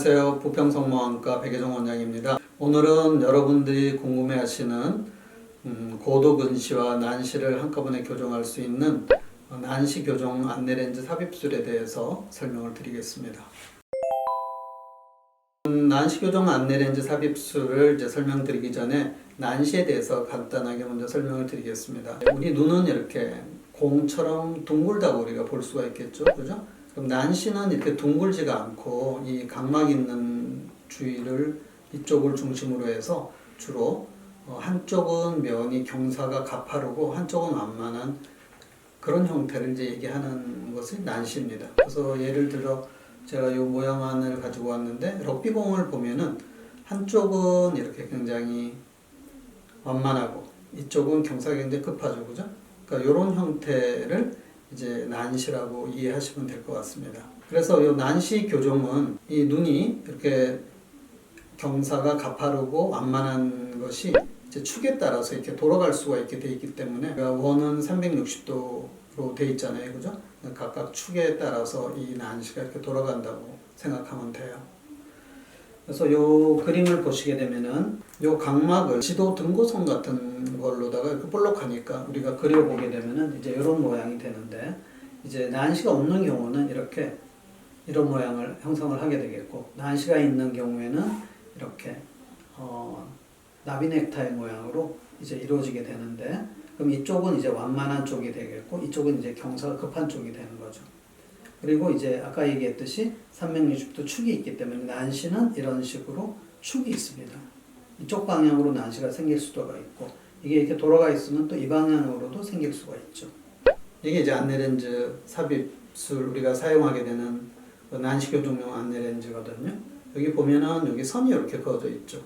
안녕하세요. 부평성모안과 백혜종 원장입니다. 오늘은 여러분들이 궁금해하시는 고도근시와 난시를 한꺼번에 교정할 수 있는 난시 교정 안내렌즈 삽입술에 대해서 설명을 드리겠습니다. 난시 교정 안내렌즈 삽입술을 이제 설명드리기 전에 난시에 대해서 간단하게 먼저 설명을 드리겠습니다. 우리 눈은 이렇게 공처럼 둥글다고 우리가 볼 수가 있겠죠, 그죠? 그럼 난시는 이렇게 둥글지가 않고 이 각막 있는 주위를 이쪽을 중심으로 해서 주로 한쪽은 면이 경사가 가파르고 한쪽은 완만한 그런 형태를 이제 얘기하는 것이 난시입니다. 그래서 예를 들어 제가 이 모양안을 가지고 왔는데 럭비공을 보면은 한쪽은 이렇게 굉장히 완만하고 이쪽은 경사가 굉장히 급하죠, 그죠? 그러니까 이런 형태를 이제 난시라고 이해하시면 될 것 같습니다. 그래서 이 난시 교정은 이 눈이 이렇게 경사가 가파르고 완만한 것이 이제 축에 따라서 이렇게 돌아갈 수가 있게 돼 있기 때문에 원은 360도로 돼 있잖아요, 그죠? 각각 축에 따라서 이 난시가 이렇게 돌아간다고 생각하면 돼요. 그래서 요 그림을 보시게 되면은 요 각막을 지도 등고선 같은 걸로다가 이렇게 볼록하니까 우리가 그려보게 되면은 이제 이런 모양이 되는데, 이제 난시가 없는 경우는 이렇게 이런 모양을 형성을 하게 되겠고, 난시가 있는 경우에는 이렇게 나비 넥타이 모양으로 이제 이루어지게 되는데, 그럼 이쪽은 이제 완만한 쪽이 되겠고 이쪽은 이제 경사가 급한 쪽이 되는 거죠. 그리고 이제 아까 얘기했듯이 360도 축이 있기 때문에 난시는 이런 식으로 축이 있습니다. 이쪽 방향으로 난시가 생길 수도가 있고, 이게 이렇게 돌아가 있으면 또 이 방향으로도 생길 수가 있죠. 이게 이제 안내렌즈 삽입술 우리가 사용하게 되는 난시 교정용 안내렌즈거든요. 여기 보면은 여기 선이 이렇게 그어져 있죠.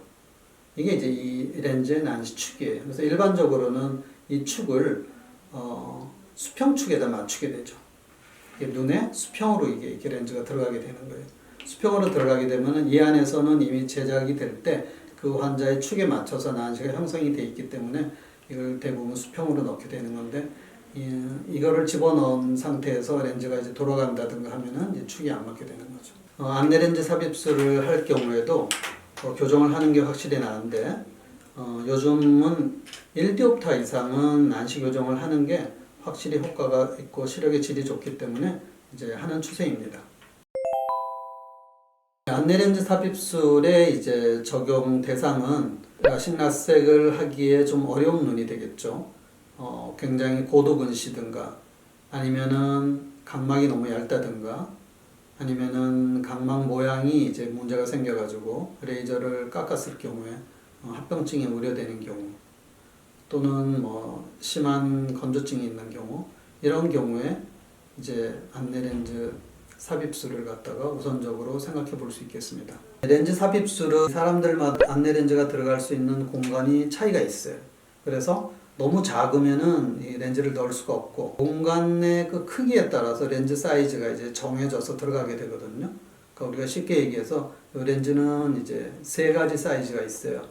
이게 이제 이 렌즈의 난시 축이에요. 그래서 일반적으로는 이 축을 수평축에다 맞추게 되죠. 눈에 수평으로 이게 렌즈가 들어가게 되는 거예요. 수평으로 들어가게 되면 이 안에서는 이미 제작이 될 때 그 환자의 축에 맞춰서 난시가 형성이 되어 있기 때문에 이걸 대부분 수평으로 넣게 되는 건데, 이거를 집어넣은 상태에서 렌즈가 이제 돌아간다든가 하면은 이제 축이 안 맞게 되는 거죠. 안내렌즈 삽입술을 할 경우에도 교정을 하는 게 확실히 나은데, 요즘은 1디옵터 이상은 난시 교정을 하는 게 확실히 효과가 있고 시력의 질이 좋기 때문에 이제 하는 추세입니다. 안내렌즈 삽입술의 이제 적용 대상은 라식라섹을 하기에 좀 어려운 눈이 되겠죠. 굉장히 고도근시든가 아니면은 각막이 너무 얇다든가 아니면은 각막 모양이 이제 문제가 생겨가지고 레이저를 깎았을 경우에 합병증이 우려되는 경우, 또는 뭐 심한 건조증이 있는 경우, 이런 경우에 이제 안내렌즈 삽입술을 갖다가 우선적으로 생각해 볼 수 있겠습니다. 렌즈 삽입술은 사람들마다 안내렌즈가 들어갈 수 있는 공간이 차이가 있어요. 그래서 너무 작으면은 이 렌즈를 넣을 수가 없고, 공간의 그 크기에 따라서 렌즈 사이즈가 이제 정해져서 들어가게 되거든요. 그러니까 우리가 쉽게 얘기해서 이 렌즈는 이제 세 가지 사이즈가 있어요.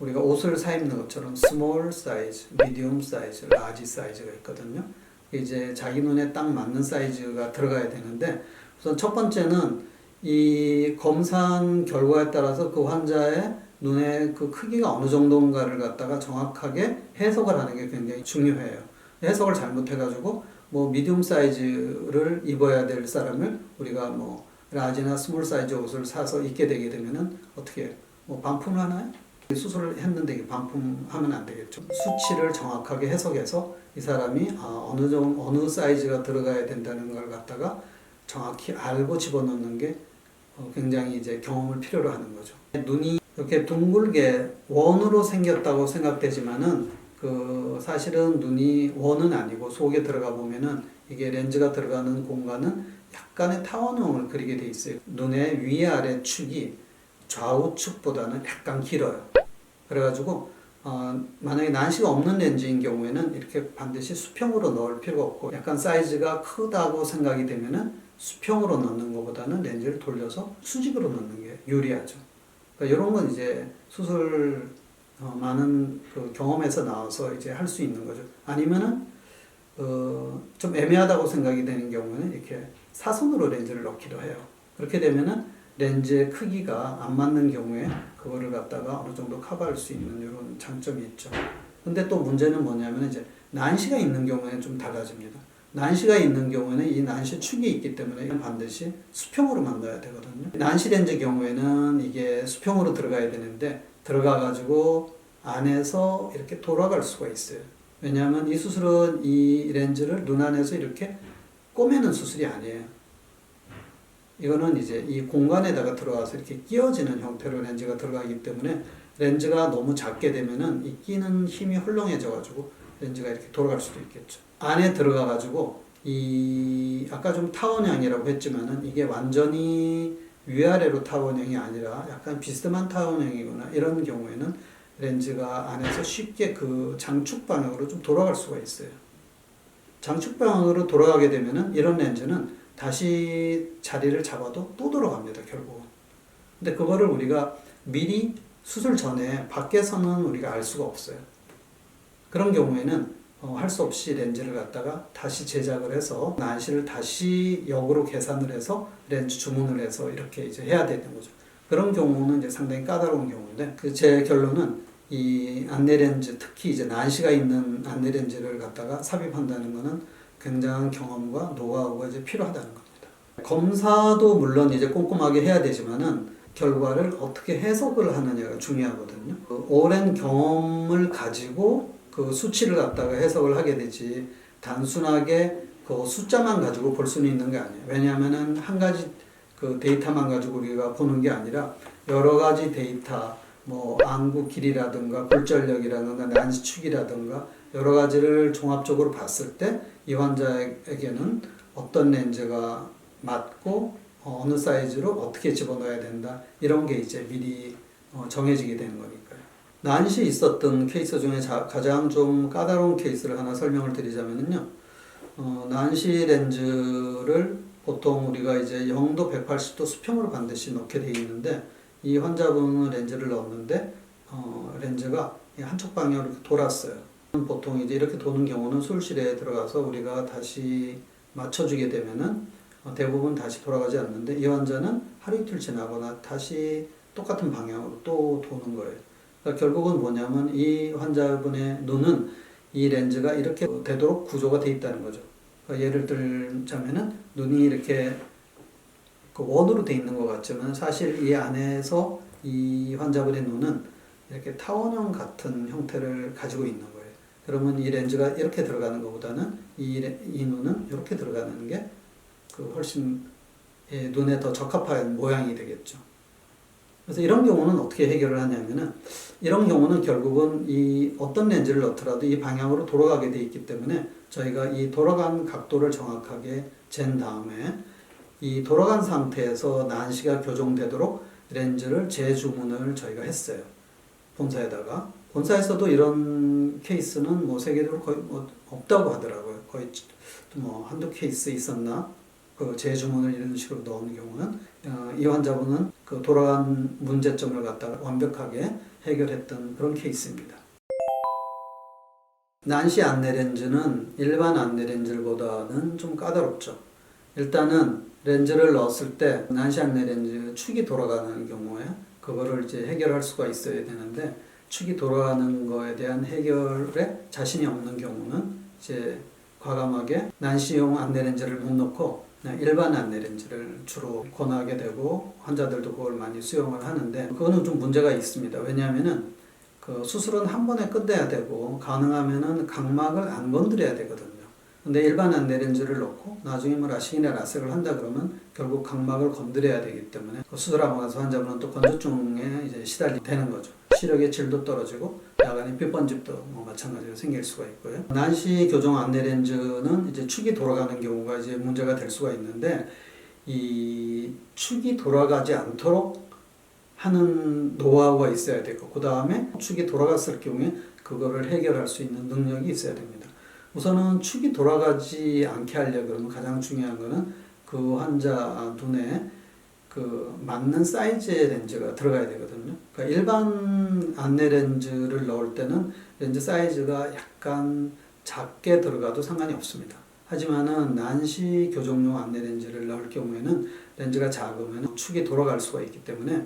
우리가 옷을 사 입는 것처럼 스몰 사이즈, 미디움 사이즈, 라지 사이즈가 있거든요. 이제 자기 눈에 딱 맞는 사이즈가 들어가야 되는데, 우선 첫 번째는 이 검사한 결과에 따라서 그 환자의 눈의 그 크기가 어느 정도인가를 갖다가 정확하게 해석을 하는 게 굉장히 중요해요. 해석을 잘못해가지고 뭐 미디움 사이즈를 입어야 될 사람을 우리가 뭐 라지나 스몰 사이즈 옷을 사서 입게 되게 되면은 어떻게 해요? 뭐 반품을 하나요? 수술을 했는데 반품하면 안 되겠죠. 수치를 정확하게 해석해서 이 사람이 어느 사이즈가 들어가야 된다는 걸 갖다가 정확히 알고 집어넣는 게 굉장히 이제 경험을 필요로 하는 거죠. 눈이 이렇게 둥글게 원으로 생겼다고 생각되지만은 사실은 눈이 원은 아니고 속에 들어가 보면은 이게 렌즈가 들어가는 공간은 약간의 타원형을 그리게 돼 있어요. 눈의 위아래 축이 좌우측보다는 약간 길어요. 그래가지고 만약에 난시가 없는 렌즈인 경우에는 이렇게 반드시 수평으로 넣을 필요가 없고, 약간 사이즈가 크다고 생각이 되면은 수평으로 넣는 것보다는 렌즈를 돌려서 수직으로 넣는 게 유리하죠. 그러니까 이런 건 이제 수술 많은 그 경험에서 나와서 이제 할 수 있는 거죠. 아니면은 좀 애매하다고 생각이 되는 경우는 이렇게 사선으로 렌즈를 넣기도 해요. 그렇게 되면은 렌즈의 크기가 안 맞는 경우에 그거를 갖다가 어느 정도 커버할 수 있는 이런 장점이 있죠. 근데 또 문제는 뭐냐면 이제 난시가 있는 경우에는 좀 달라집니다. 난시가 있는 경우에는 이 난시 축이 있기 때문에 반드시 수평으로 만들어야 되거든요. 난시 렌즈 경우에는 이게 수평으로 들어가야 되는데 들어가 가지고 안에서 이렇게 돌아갈 수가 있어요. 왜냐하면 이 수술은 이 렌즈를 눈 안에서 이렇게 꼬매는 수술이 아니에요. 이거는 이제 이 공간에다가 들어와서 이렇게 끼워지는 형태로 렌즈가 들어가기 때문에 렌즈가 너무 작게 되면은 이 끼는 힘이 헐렁해져 가지고 렌즈가 이렇게 돌아갈 수도 있겠죠. 안에 들어가 가지고 이 아까 좀 타원형이라고 했지만은 이게 완전히 위아래로 타원형이 아니라 약간 비스듬한 타원형이거나 이런 경우에는 렌즈가 안에서 쉽게 그 장축 방향으로 좀 돌아갈 수가 있어요. 장축 방향으로 돌아가게 되면은 이런 렌즈는 다시 자리를 잡아도 또 돌아갑니다, 결국은. 근데 그거를 우리가 미리 수술 전에 밖에서는 우리가 알 수가 없어요. 그런 경우에는 할 수 없이 렌즈를 갖다가 다시 제작을 해서 난시를 다시 역으로 계산을 해서 렌즈 주문을 해서 이렇게 이제 해야 되는 거죠. 그런 경우는 이제 상당히 까다로운 경우인데 제 결론은 이 안내 렌즈, 특히 이제 난시가 있는 안내 렌즈를 갖다가 삽입한다는 것은 굉장한 경험과 노하우가 이제 필요하다는 겁니다. 검사도 물론 이제 꼼꼼하게 해야 되지만은 결과를 어떻게 해석을 하느냐가 중요하거든요. 오랜 경험을 가지고 그 수치를 갖다가 해석을 하게 되지 단순하게 그 숫자만 가지고 볼 수는 있는 게 아니에요. 왜냐하면은 한 가지 그 데이터만 가지고 우리가 보는 게 아니라 여러 가지 데이터, 뭐 안구 길이라든가 골절력이라든가 난시축이라든가 여러 가지를 종합적으로 봤을 때 이 환자에게는 어떤 렌즈가 맞고 어느 사이즈로 어떻게 집어넣어야 된다 이런 게 이제 미리 정해지게 되는 거니까요. 난시 있었던 케이스 중에 가장 좀 까다로운 케이스를 하나 설명을 드리자면요. 난시 렌즈를 보통 우리가 이제 0도 180도 수평으로 반드시 넣게 되어 있는데 이 환자분은 렌즈를 넣었는데 렌즈가 한쪽 방향으로 돌았어요. 보통 이제 이렇게 도는 경우는 수술실에 들어가서 우리가 다시 맞춰주게 되면은 대부분 다시 돌아가지 않는데 이 환자는 하루 이틀 지나거나 다시 똑같은 방향으로 또 도는 거예요. 그러니까 결국은 뭐냐면 이 환자분의 눈은 이 렌즈가 이렇게 되도록 구조가 되어 있다는 거죠. 그러니까 예를 들자면은 눈이 이렇게 그 원으로 되어 있는 것 같지만 사실 이 안에서 이 환자분의 눈은 이렇게 타원형 같은 형태를 가지고 있는 거예요. 그러면 이 렌즈가 이렇게 들어가는 것보다는 이 눈은 이렇게 들어가는 게 그 훨씬 눈에 더 적합한 모양이 되겠죠. 그래서 이런 경우는 어떻게 해결을 하냐면은 이런 경우는 결국은 이 어떤 렌즈를 넣더라도 이 방향으로 돌아가게 돼 있기 때문에 저희가 이 돌아간 각도를 정확하게 잰 다음에 이 돌아간 상태에서 난시가 교정되도록 렌즈를 재주문을 저희가 했어요. 본사에다가. 본사에서도 이런 케이스는 뭐 세계적으로 거의 뭐 없다고 하더라고요. 거의 뭐 한두 케이스 있었나? 그 재주문을 이런 식으로 넣은 경우는 이 환자분은 그 돌아간 문제점을 갖다가 완벽하게 해결했던 그런 케이스입니다. 난시 안내 렌즈는 일반 안내 렌즈보다는 좀 까다롭죠. 일단은 렌즈를 넣었을 때 난시 안내 렌즈 축이 돌아가는 경우에 그거를 이제 해결할 수가 있어야 되는데 축이 돌아가는 거에 대한 해결에 자신이 없는 경우는 이제 과감하게 난시용 안내 렌즈를 못 넣고 일반 안내 렌즈를 주로 권하게 되고 환자들도 그걸 많이 수용을 하는데 그거는 좀 문제가 있습니다. 왜냐하면은 그 수술은 한 번에 끝내야 되고 가능하면은 각막을 안 건드려야 되거든요. 근데 일반 안내 렌즈를 넣고 나중에 뭐 라식이나 라섹을 한다 그러면 결국 각막을 건드려야 되기 때문에 그 수술하고 나서 환자분은 또 건조증에 이제 시달리게 되는 거죠. 시력의 질도 떨어지고 야간에 빗번집도 뭐 마찬가지로 생길 수가 있고요. 난시 교정 안내 렌즈는 이제 축이 돌아가는 경우가 이제 문제가 될 수가 있는데 이 축이 돌아가지 않도록 하는 노하우가 있어야 되고 그 다음에 축이 돌아갔을 경우에 그거를 해결할 수 있는 능력이 있어야 됩니다. 우선은 축이 돌아가지 않게 하려고 그러면 가장 중요한 거는 그 환자 눈에 그 맞는 사이즈의 렌즈가 들어가야 되거든요. 그러니까 일반 안내 렌즈를 넣을 때는 렌즈 사이즈가 약간 작게 들어가도 상관이 없습니다. 하지만은 난시 교정용 안내 렌즈를 넣을 경우에는 렌즈가 작으면 축이 돌아갈 수가 있기 때문에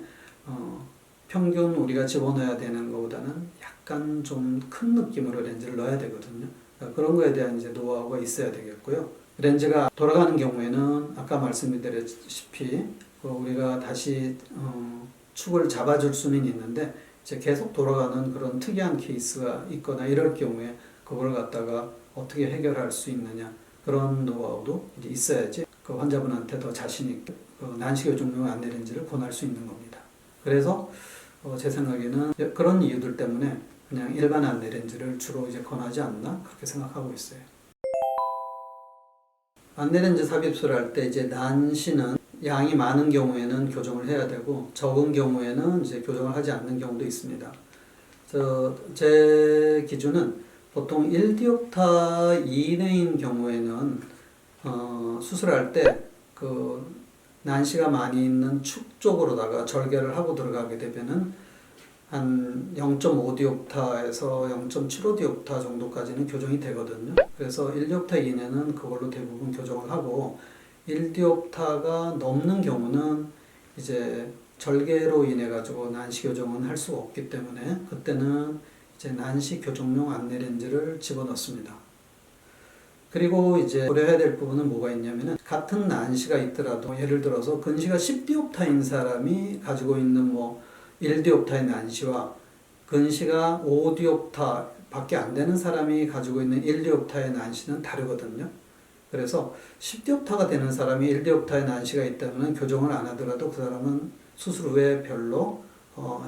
평균 우리가 집어넣어야 되는 것보다는 약간 좀 큰 느낌으로 렌즈를 넣어야 되거든요. 그런 거에 대한 이제 노하우가 있어야 되겠고요. 렌즈가 돌아가는 경우에는 아까 말씀드렸다시피 우리가 다시 축을 잡아줄 수는 있는데 이제 계속 돌아가는 그런 특이한 케이스가 있거나 이럴 경우에 그걸 갖다가 어떻게 해결할 수 있느냐 그런 노하우도 이제 있어야지 그 환자분한테 더 자신 있게 난시 교정용 안내 렌즈를 권할 수 있는 겁니다. 그래서 제 생각에는 그런 이유들 때문에 그냥 일반 안내 렌즈를 주로 이제 권하지 않나 그렇게 생각하고 있어요. 안내 렌즈 삽입술을 할 때 이제 난시는 양이 많은 경우에는 교정을 해야 되고 적은 경우에는 이제 교정을 하지 않는 경우도 있습니다. 제 기준은 보통 1디옵타 이내인 경우에는 수술할 때 그 난시가 많이 있는 축 쪽으로다가 절개를 하고 들어가게 되면은 한 0.5디옵타에서 0.75디옵타 정도까지는 교정이 되거든요. 그래서 1디옵타 이내는 그걸로 대부분 교정을 하고 1디옵타가 넘는 경우는 이제 절개로 인해 가지고 난시 교정은 할 수가 없기 때문에 그때는 이제 난시 교정용 안내 렌즈를 집어넣습니다. 그리고 이제 고려해야 될 부분은 뭐가 있냐면은 같은 난시가 있더라도 예를 들어서 근시가 10디옵타인 사람이 가지고 있는 1디옵타의 난시와 근시가 5디옵타 밖에 안 되는 사람이 가지고 있는 1디옵타의 난시는 다르거든요. 그래서 10디옵타가 되는 사람이 1디옵타의 난시가 있다면 교정을 안 하더라도 그 사람은 수술 후에 별로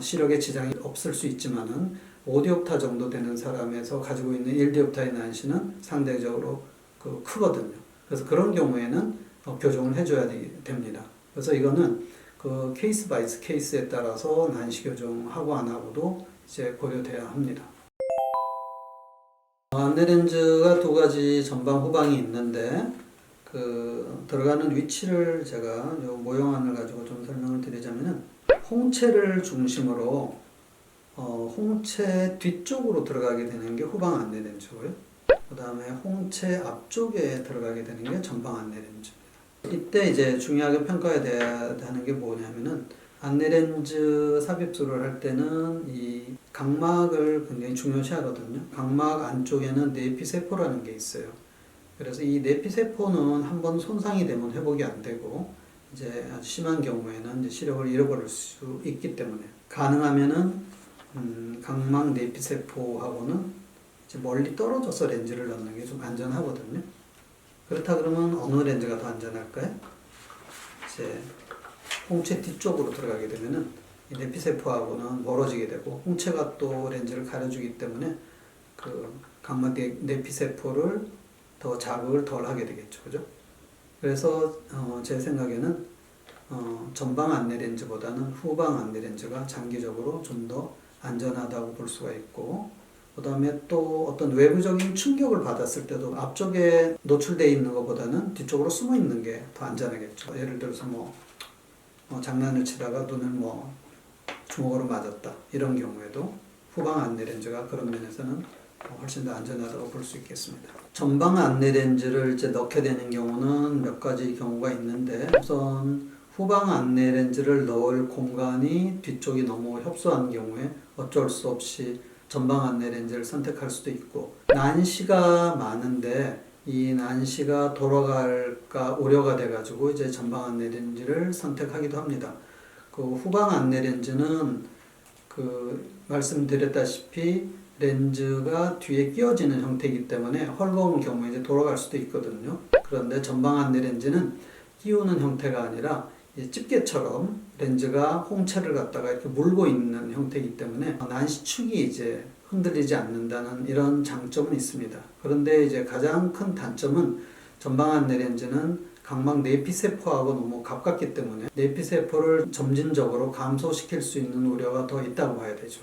시력에 지장이 없을 수 있지만은 5디옵타 정도 되는 사람에서 가지고 있는 1디옵타의 난시는 상대적으로 크거든요. 그래서 그런 경우에는 교정을 해줘야 됩니다. 그래서 이거는 그 케이스 바이 케이스에 따라서 난시 교정하고 안 하고도 이제 고려돼야 합니다. 안내 렌즈가 두 가지 전방 후방이 있는데 그 들어가는 위치를 제가 요 모형안을 가지고 좀 설명을 드리자면은 홍채를 중심으로 홍채 뒤쪽으로 들어가게 되는 게 후방 안내 렌즈고요. 그 다음에 홍채 앞쪽에 들어가게 되는 게 전방 안내 렌즈입니다. 이때 이제 중요하게 평가해야 하는 게 뭐냐면은 안내 렌즈 삽입술을 할 때는 이 각막을 굉장히 중요시 하거든요. 각막 안쪽에는 내피세포라는 게 있어요. 그래서 이 내피세포는 한번 손상이 되면 회복이 안 되고 이제 아주 심한 경우에는 이제 시력을 잃어버릴 수 있기 때문에 가능하면은 각막 내피세포하고는 이제 멀리 떨어져서 렌즈를 넣는 게 좀 안전하거든요. 그렇다 그러면 어느 렌즈가 더 안전할까요? 이제 홍채 뒤쪽으로 들어가게 되면은 이 내피세포하고는 멀어지게 되고 홍채가 또 렌즈를 가려주기 때문에 그 각막 내피세포를 더 자극을 덜 하게 되겠죠, 그죠? 그래서 제 생각에는 전방 안내 렌즈보다는 후방 안내 렌즈가 장기적으로 좀 더 안전하다고 볼 수가 있고, 그 다음에 또 어떤 외부적인 충격을 받았을 때도 앞쪽에 노출되어 있는 것보다는 뒤쪽으로 숨어 있는 게 더 안전하겠죠. 예를 들어서 장난을 치다가 눈을 주먹으로 맞았다 이런 경우에도 후방 안내 렌즈가 그런 면에서는 훨씬 더 안전하다고 볼 수 있겠습니다. 전방 안내 렌즈를 이제 넣게 되는 경우는 몇 가지 경우가 있는데, 우선 후방 안내 렌즈를 넣을 공간이 뒤쪽이 너무 협소한 경우에 어쩔 수 없이 전방 안내 렌즈를 선택할 수도 있고, 난시가 많은데 이 난시가 돌아갈까 우려가 돼가지고 이제 전방 안내 렌즈를 선택하기도 합니다. 그 후방 안내 렌즈는 말씀드렸다시피 렌즈가 뒤에 끼워지는 형태이기 때문에 헐거운 경우에 이제 돌아갈 수도 있거든요. 그런데 전방 안내 렌즈는 끼우는 형태가 아니라 집게처럼 렌즈가 홍채를 갖다가 이렇게 물고 있는 형태이기 때문에 난시축이 이제 흔들리지 않는다는 이런 장점은 있습니다. 그런데 이제 가장 큰 단점은 전방 안내 렌즈는 각막 내피세포하고 너무 가깝기 때문에 내피세포를 점진적으로 감소시킬 수 있는 우려가 더 있다고 봐야 되죠.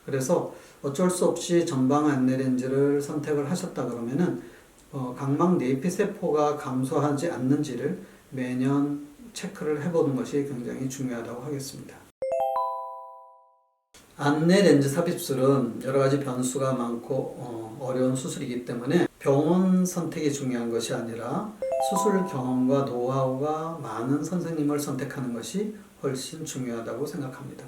그래서 어쩔 수 없이 전방 안내 렌즈를 선택을 하셨다 그러면은 각막 내피세포가 감소하지 않는지를 매년 체크를 해보는 것이 굉장히 중요하다고 하겠습니다. 안내 렌즈 삽입술은 여러 가지 변수가 많고 어려운 수술이기 때문에 병원 선택이 중요한 것이 아니라 수술 경험과 노하우가 많은 선생님을 선택하는 것이 훨씬 중요하다고 생각합니다.